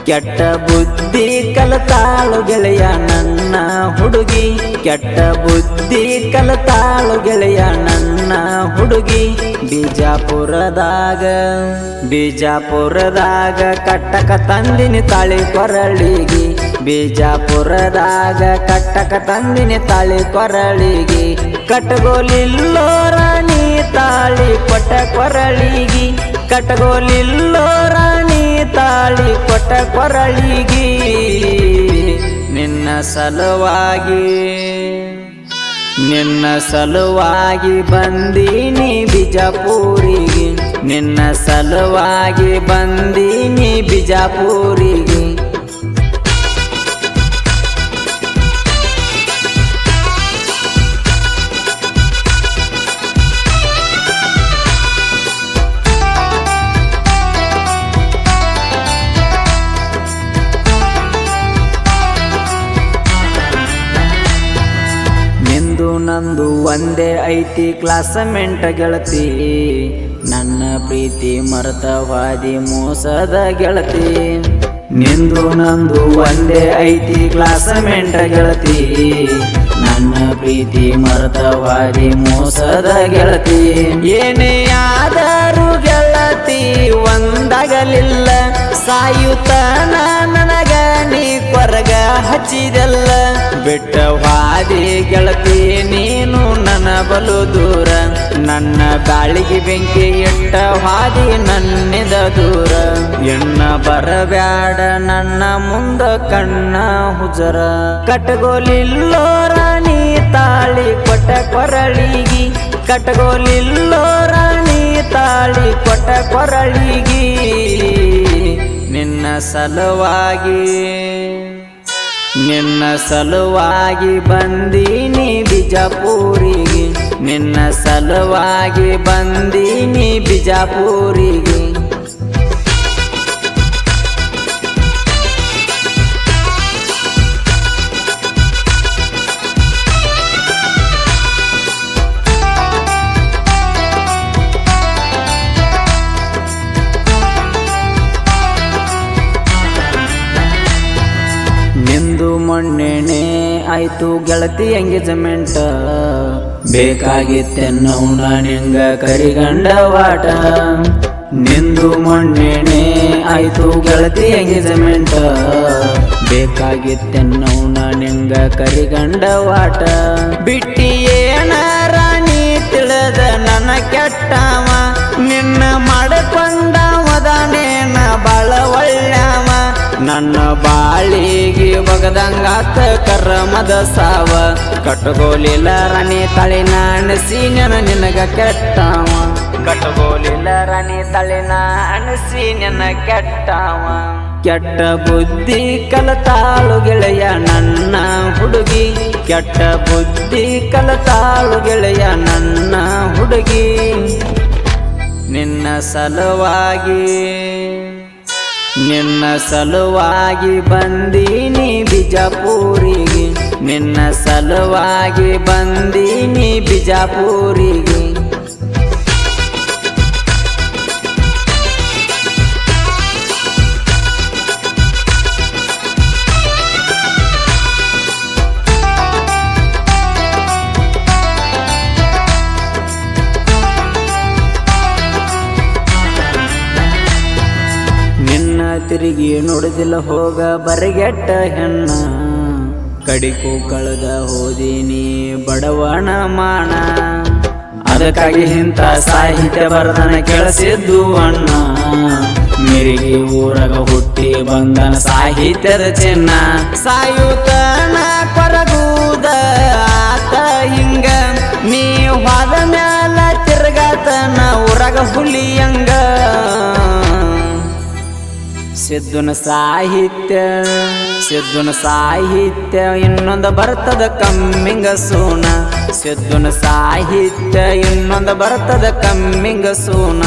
ಕೆಟ್ಟ ಬುದ್ಧಿ ಕಲತಾಳು ಗೆಳೆಯ ನನ್ನ ಹುಡುಗಿ ಕೆಟ್ಟ ಬುದ್ಧಿ ಕಲತಾಳು ಗೆಳೆಯ ನನ್ನ ಹುಡುಗಿ ಬಿಜಾಪುರದಾಗ ಕಟ್ಟಕ ತಂದಿನಿ ತಾಳಿ ಕೊರಳಿಗಿ ಬಿಜಾಪುರದಾಗ ಕಟ್ಟಕ ತಂದಿನಿ ತಾಳಿ ಕೊರಳಿಗಿ ಕಟ್ಟಗೋಲಿಲ್ಲೋ ರಾಣಿ ತಾಳಿ ಕೊಟ್ಟ ಕೊರಳಿಗಿ ಕಟ್ಟಗೋಲಿಲ್ಲೋ ರಾಣಿ ತಾಳಿ ಕೊಟ್ಟ ಕೊರಳಿಗಿ ನಿನ್ನ ಸಲುವಾಗಿ ಬಂದೀನಿ ಬಿಜಾಪುರಿಗೆ ನಿನ್ನ ಸಲುವಾಗಿ ಬಂದೀನಿ ಬಿಜಾಪುರಿಗೆ ನಂದು ಒಂದೇ ಐತಿ ಕ್ಲಾಸಮೆಂಟ್ ಗೆಳತಿ ನನ್ನ ಪ್ರೀತಿ ಮರೆತವಾದಿ ಮೋಸದ ಗೆಳತಿ ನಿಂದು ನಂದು ಒಂದೇ ಐತಿ ಕ್ಲಾಸಮೆಂಟ್ ಗೆಳತಿ ನನ್ನ ಪ್ರೀತಿ ಮರೆತವಾದಿ ಮೋಸದ ಗೆಳತಿ ಏನೇ ಆದರೂ ಗೆಳತಿ ಒಂದಾಗಲಿಲ್ಲ ಸಾಯುತ್ತಾನ ನನಗ ನೀ ಕೊರಗ ಹಚ್ಚಿದಲ್ಲ ಬಿಟ್ಟವಾದಿ ಗೆಳತಿ ನೀನು ನನ್ನ ಬಲು ದೂರ ನನ್ನ ಬಾಳಿಗೆ ಬೆಂಕಿ ಇಟ್ಟ ಹಾದಿ ನನ್ನಿದ ದೂರ ಎಣ್ಣ ಬರಬ್ಯಾಡ ನನ್ನ ಮುಂದ ಕಣ್ಣ ಹುಜರ ಕಟ್ಟಗೋಲಿಲ್ಲೋ ರಾಣಿ ತಾಳಿ ಕೊಟ್ಟ ಕೊರಳಿಗಿ ಕಟ್ಟಗೋಲಿಲ್ಲೋ ರಾಣಿ ತಾಳಿ ಕೊಟ್ಟ ಕೊರಳಿಗಿ ನಿನ್ನ ಸಲುವಾಗಿ ಬಂದೀನಿ ಬಿಜಾಪುರಿಗೆ ನಿನ್ನ ಸಲುವಾಗಿ ಬಂದೀನಿ ಬಿಜಾಪುರಿಗೆ ನಿಂದು ಮೊನ್ನೆನೆ ಆಯ್ತು ಗೆಳತಿ ಎಂಗೇಜ್ಮೆಂಟ್ ಬೇಕಾಗಿತ್ತೆನ್ನೌನ ನಿಂಗ ಕರಿಗಂಡವಾಟ ನಿಂದು ಮೊನ್ನೆನೆ ಆಯ್ತು ಗೆಳತಿ ಎಂಗೇಜ್ಮೆಂಟ್ ಬೇಕಾಗಿತ್ತೆನ್ನೌನ ನಿಂಗ ಕರಿಗಂಡವಾಟ ಬಿಟ್ಟಿ ಏನ ರಾಣಿ ತಿಳಿದ ನನ್ನ ಕೆಟ್ಟವ ನಿನ್ನ ಮಾಡಿಕೊಂಡವದಾನೇನ ಬಾಳ ಒಳ್ಳೆವ ನನ್ನ ಬಾಳಿಗೆ ಬಗದಂಗಾತ ಕರ್ಮದ ಸಾವ ಕಟ್ಟಗೋಲಿಲ್ಲ ರಾಣಿ ತಳಿನ ಅಣಸಿ ನಿನಗ ಕೆಟ್ಟವ ಕಟ್ಟಗೋಲಿಲ್ಲ ರಾಣಿ ತಳಿನ ಅಣಸಿ ನಿನ್ನ ಕೆಟ್ಟವ ಕೆಟ್ಟ ಬುದ್ಧಿ ಕಲತಾಳು ಗೆಳೆಯ ನನ್ನ ಹುಡುಗಿ ಕೆಟ್ಟ ಬುದ್ಧಿ ಕಲತಾಳು ಗೆಳೆಯ ನನ್ನ ಹುಡುಗಿ ನಿನ್ನ ಸಲುವಾಗಿ ಬಂದೀನಿ ಬಿಜಾಪುರಿಗೆ ನಿನ್ನ ಸಲುವಾಗಿ ಬಂದೀನಿ ಬಿಜಾಪುರಿಗೆ ತಿರುಗಿ ನೋಡುದಿಲ್ಲ ಹೋಗ ಬರಗೆಟ್ಟ ಹೆಣ್ಣ ಕಡಿಕು ಕಳೆದ ಹೋದಿನಿ ಬಡವಣ ಮಾಣ ಅದಕ್ಕಾಗಿ ಇಂಥ ಸಾಹಿತ್ಯ ಬರದನ ಕೆಳಸಿದ್ದು ಅಣ್ಣ ಮಿರಿಗಿ ಊರಗ ಹುಟ್ಟಿ ಬಂದನ ಸಾಹಿತ್ಯದ ಚಿನ್ನ ಸಾಯುತನ ಕೊರಗೂದ ಆತ ಹಿಂಗ ನೀ ಹೋದ ಮ್ಯಾಲ ತಿರ್ಗಾತನ ಊರಗ ಹುಲಿಯಂಗ ಸಿದ್ದುನ ಸಾಹಿತ್ಯ ಇನ್ನೊಂದು ಬರ್ತದ ಕಮ್ಮಿಂಗ ಸೋನ ಸಿದ್ದುನ ಸಾಹಿತ್ಯ ಇನ್ನೊಂದು ಬರ್ತದ ಕಮ್ಮಿಂಗ ಸೋನ